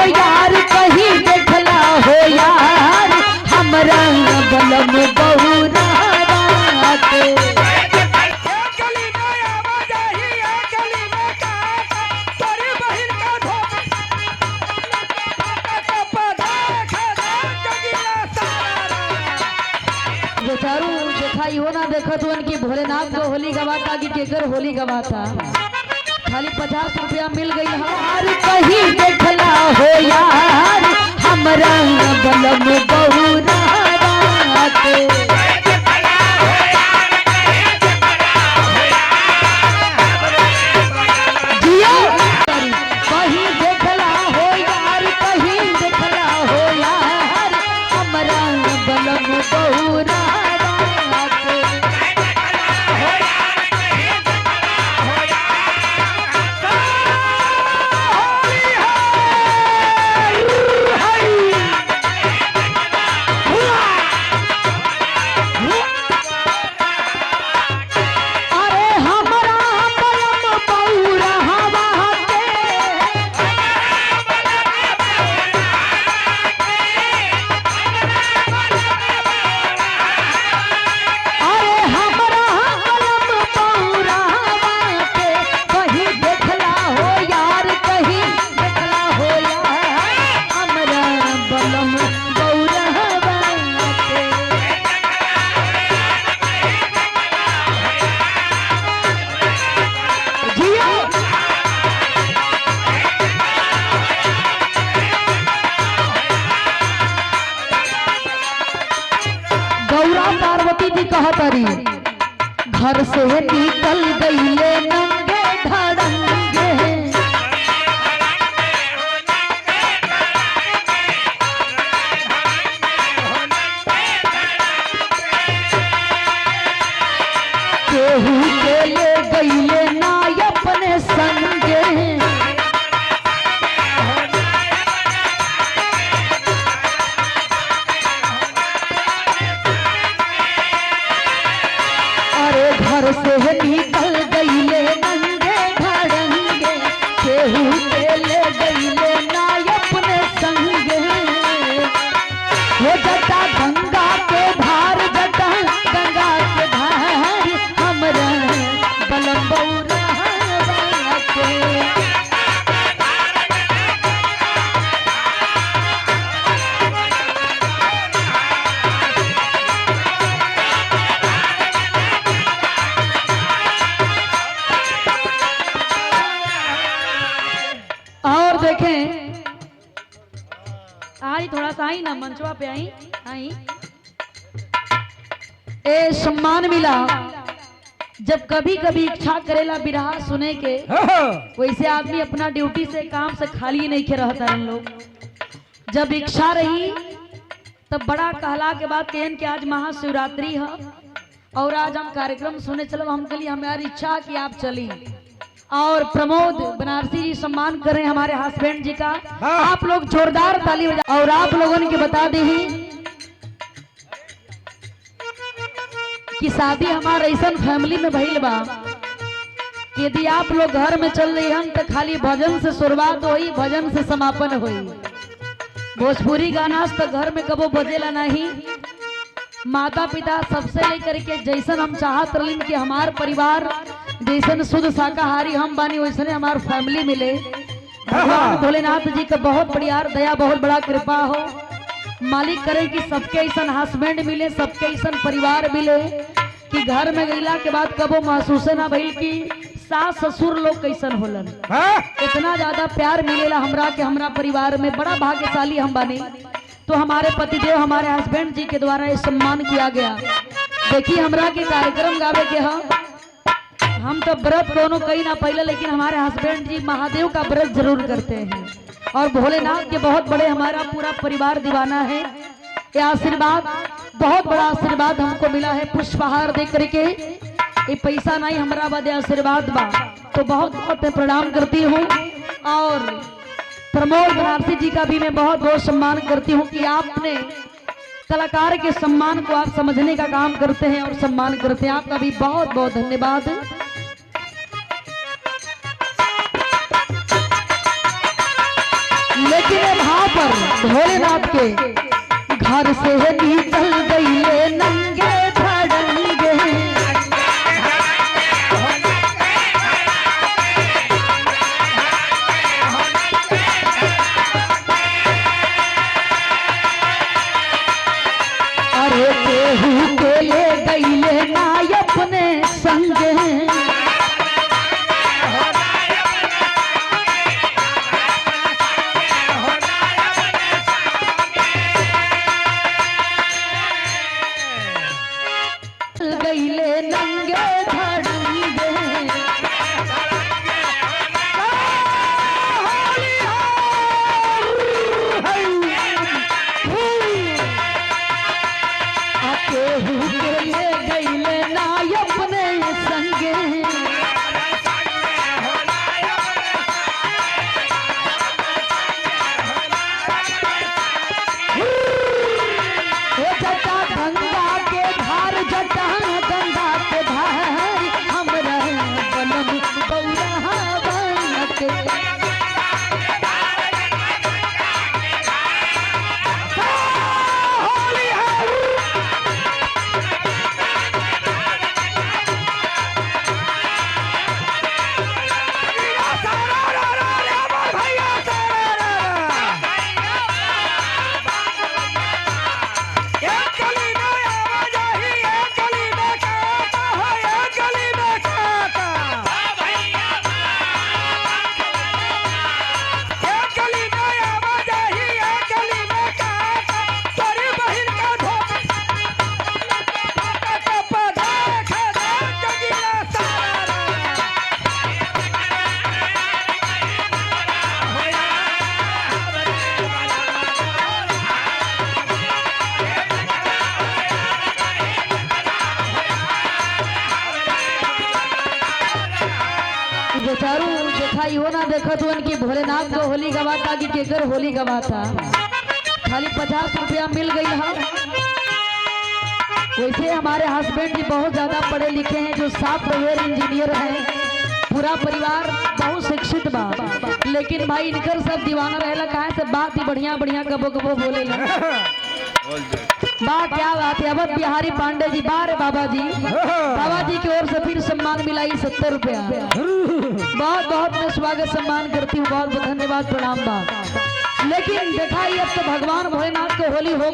यार कहीं देखला हो यार हमरा बलम बहुरा के। बेचारू देखा हो ना देखत हो कि भोलेनाथ को होली गवाता कि केकर होली गवाता। खाली 50 रुपया मिल गई यार कहीं देखला हो यार हमरा बलम बहुरा के। कहीं देखला हो यार कहीं देखला हो यार हमरा बलम बहुरा के। पार्वती जी कहतरी घर से निकल गईले नंगे धड़ंगे। केहू के ले गईले ना अपने संगे। घर से निकल गईले नंगे धड़ंगे केहू के ले गईले ना अपने संगे। वो जटा गंगा के धार जटा गंगा के धार हमरा बलम बहुरा के। और देखें आई थोड़ा सा आई ना मंचवा पे आई ए सम्मान मिला। जब कभी कभी इच्छा करेला बिरहा सुने के वैसे आदमी अपना ड्यूटी से काम से खाली नहीं के रहता है लोग। जब इच्छा रही तब बड़ा कहला के बाद कहन कि आज महाशिवरात्रि है और आज हम कार्यक्रम सुने चलो। हम के लिए हमारी इच्छा कि आप चली और प्रमोद बनारसी जी सम्मान कर रहे हैं हमारे हस्बैंड जी का। आप लोग जोरदार ताली बजा। और आप लोगों ने बता दी कि शादी हमारे ऐसा फैमिली में भइल बा कि यदि आप लोग घर में चल रही हम तो खाली भजन से शुरुआत हुई भजन से समापन हुई। भोजपुरी गाना तो घर में कबो बजेला नहीं। माता पिता सबसे लेकर के जैसन हम चाहत रही कि हमार परिवार जैसन शुद्ध शाकाहारी हम बानी वैसने हमार फैमिली मिले। भगवान भोलेनाथ जी का बहुत बड़ी दया बहुत बड़ा कृपा हो। मालिक करे कि सबके ऐसा हस्बैंड मिले सबके ऐसा परिवार मिले कि घर में गईला के बाद कबो महसूस ना भइल कि सास ससुर लोग कैसन होलन। इतना ज्यादा प्यार मिलेला हमरा के हमरा परिवार में बड़ा भाग्यशाली हम बानी। तो हमारे पतिदेव हमारे हस्बैंड जी के द्वारा ये सम्मान किया गया। देखिए हमरा के कार्यक्रम गावे के हम तो व्रत दोनों कहीं ना पहले लेकिन हमारे हस्बैंड जी महादेव का व्रत जरूर करते हैं और भोलेनाथ के बहुत बड़े हमारा पूरा परिवार दीवाना है। ये आशीर्वाद बहुत बड़ा आशीर्वाद हमको मिला है पुष्पहार दे करके। ये पैसा नहीं हमारा बदे आशीर्वाद बा तो बहुत बहुत मैं प्रणाम करती हूँ। और प्रमोद बनारसी जी का भी मैं बहुत बहुत सम्मान करती हूँ कि आपने कलाकार के सम्मान को आप समझने का काम करते हैं और सम्मान करते हैं। आपका भी बहुत बहुत धन्यवाद। लेकिन भाव पर भोलेनाथ के घर से निकल गईले नंगे धड़ंगे। अरे केहू के ले गईले ना अपने संगे। गईले नंगे धड़ंगे। केहू के ले गईले ना अपने संगे। जटा गंगा के धार जटा गंगा के धार हमरा बनम गौरा बनत। बेचारू देखा हो ना देखा तो उनकी भोलेनाथ को होली गवाता कि केकर होली गवाता। खाली 50 रुपया मिल गई है। वैसे हमारे हस्बैंड जी बहुत ज्यादा पढ़े लिखे हैं, जो सॉफ्टवेयर इंजीनियर हैं। पूरा परिवार बहुत शिक्षित बा, लेकिन भाई इनकर सब दीवाना रहेला काहे से बात ही बढ़िया बढ़िया कबो कबो बोले बा। क्या बात है। अवध बिहारी पांडे जी बारे बाबा जी की ओर से फिर सम्मान मिला 70 रुपया। बहुत बहुत मैं स्वागत सम्मान करती हूँ, बहुत बहुत धन्यवाद प्रणाम बा। लेकिन देखा अब तो भगवान भोलेनाथ को होली हो